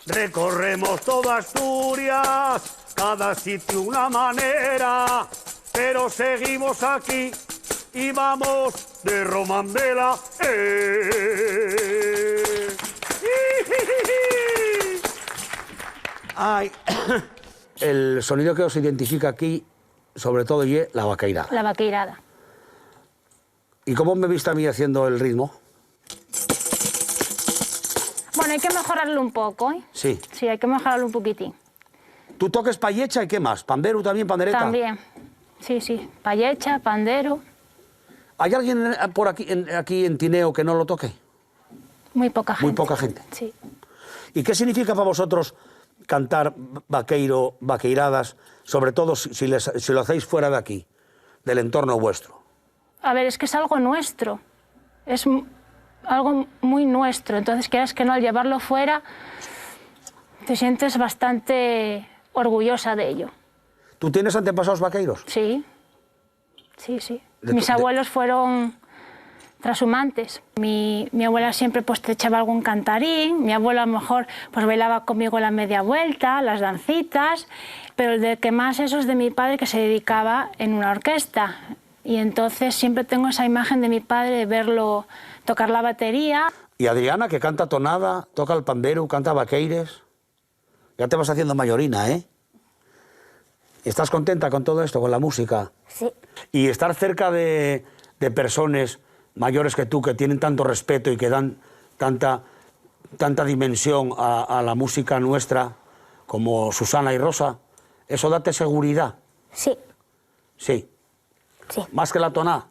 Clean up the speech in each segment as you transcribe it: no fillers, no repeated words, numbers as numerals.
Recorremos toda Asturias, cada sitio una manera, pero seguimos aquí y vamos de romandela. Ay, el sonido que os identifica aquí, sobre todo, y la vaqueirada. La vaqueirada. ¿Y cómo me viste a mí haciendo el ritmo? Bueno, hay que mejorarlo un poco, ¿eh? Sí. Sí, hay que mejorarlo un poquitín. ¿Tú toques payecha y qué más? ¿Pandero también, pandereta? También. Sí, sí. Payecha, pandero. ¿Hay alguien por aquí en Tineo que no lo toque? Muy poca gente. Muy poca gente. Sí. ¿Y qué significa para vosotros cantar vaqueiro, vaqueiradas, sobre todo si lo hacéis fuera de aquí, del entorno vuestro? A ver, es que es algo nuestro. Es algo muy nuestro. Entonces, quieras que no, al llevarlo fuera, te sientes bastante orgullosa de ello. ¿Tú tienes antepasados vaqueiros? Sí. Sí, sí. Mis abuelos fueron trashumantes. Mi abuela siempre pues te echaba algún cantarín, mi abuelo a lo mejor pues bailaba conmigo la media vuelta, las dancitas, pero el de que más eso es de mi padre, que se dedicaba en una orquesta. Y entonces siempre tengo esa imagen de mi padre, de verlo tocar la batería. Y Adriana, que canta tonada, toca el pandero, canta vaqueires. Ya te vas haciendo mayorina, ¿eh? ¿Estás contenta con todo esto, con la música? Sí. Y estar cerca de personas mayores que tú, que tienen tanto respeto y que dan tanta dimensión a la música nuestra, como Susana y Rosa, ¿eso date seguridad? Sí. Sí. Sí. ¿Más que la tonada?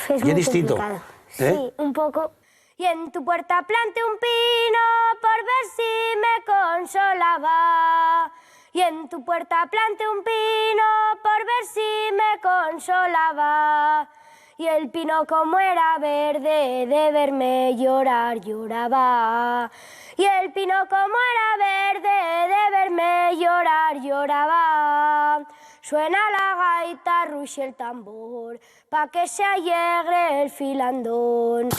Es Y muy es distinto, complicado. ¿eh? Sí, un poco. Y en tu puerta plante un pino por ver si me consolaba. Y en tu puerta plante un pino por ver si me consolaba. Y el pino como era verde de verme llorar lloraba. Y el pino como era verde de verme llorar lloraba. Suena la gaita, ruge el tambor, pa' que se alegre el filandón.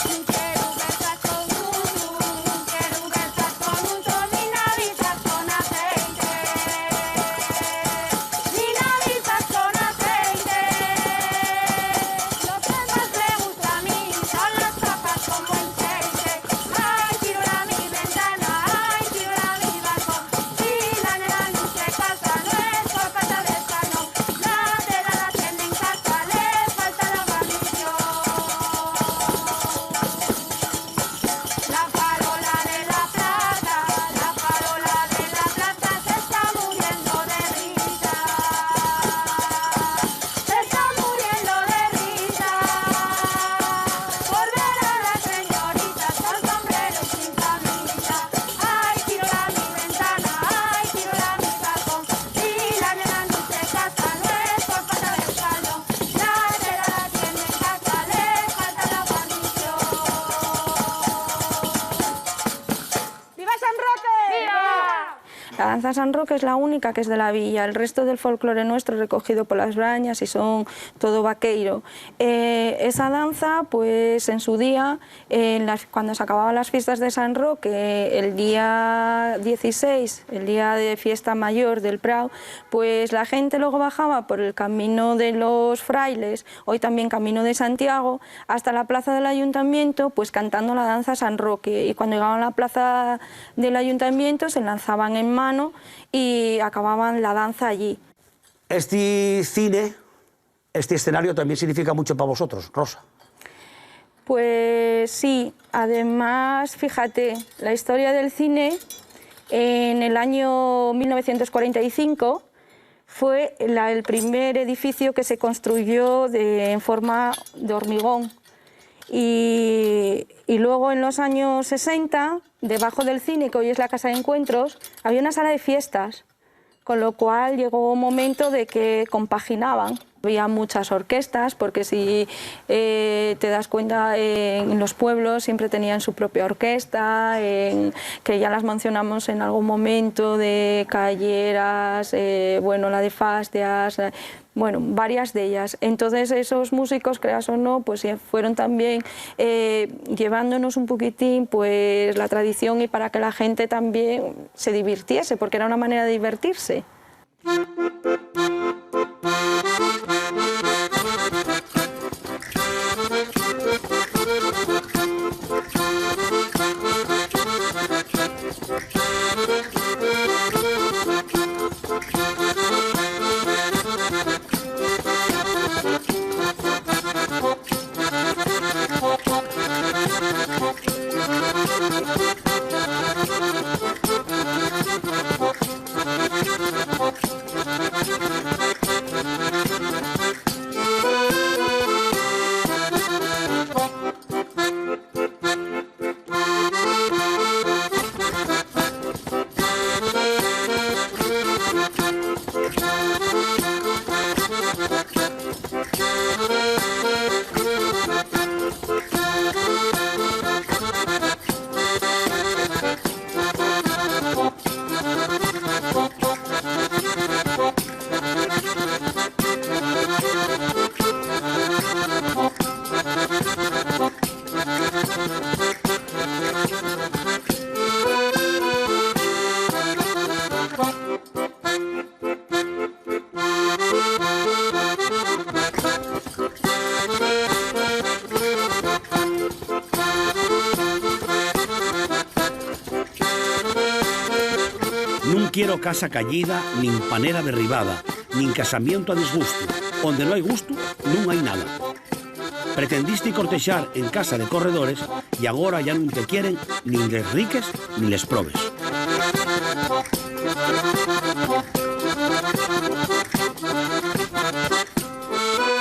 La danza San Roque es la única que es de la villa, el resto del folclore nuestro es recogido por las brañas y son todo vaqueiro. Esa danza, pues en su día, cuando se acababan las fiestas de San Roque, el día 16, el día de fiesta mayor del Prado, pues la gente luego bajaba por el camino de los frailes, hoy también camino de Santiago, hasta la plaza del ayuntamiento, pues cantando la danza San Roque. Y cuando llegaban a la plaza del ayuntamiento se lanzaban en mano y acababan la danza allí. Este cine, este escenario también significa mucho para vosotros, Rosa. Pues sí, además, fíjate, la historia del cine en el año 1945 fue el primer edificio que se construyó en forma de hormigón. Y luego en los años 60, debajo del cine, que hoy es la Casa de Encuentros, había una sala de fiestas, con lo cual llegó un momento de que compaginaban. Había muchas orquestas, porque si te das cuenta, en los pueblos siempre tenían su propia orquesta, que ya las mencionamos en algún momento, de Calleras, bueno, la de Fastias, bueno, varias de ellas. Entonces esos músicos, creas o no, pues fueron también llevándonos un poquitín pues la tradición, y para que la gente también se divirtiese, porque era una manera de divertirse. Non quiero casa callida, nin panera derribada, nin casamiento a disgusto. Onde non hai gusto, non hai nada. Pretendiste cortexar en casa de corredores e agora ya non te quieren nin les riques nin les probes.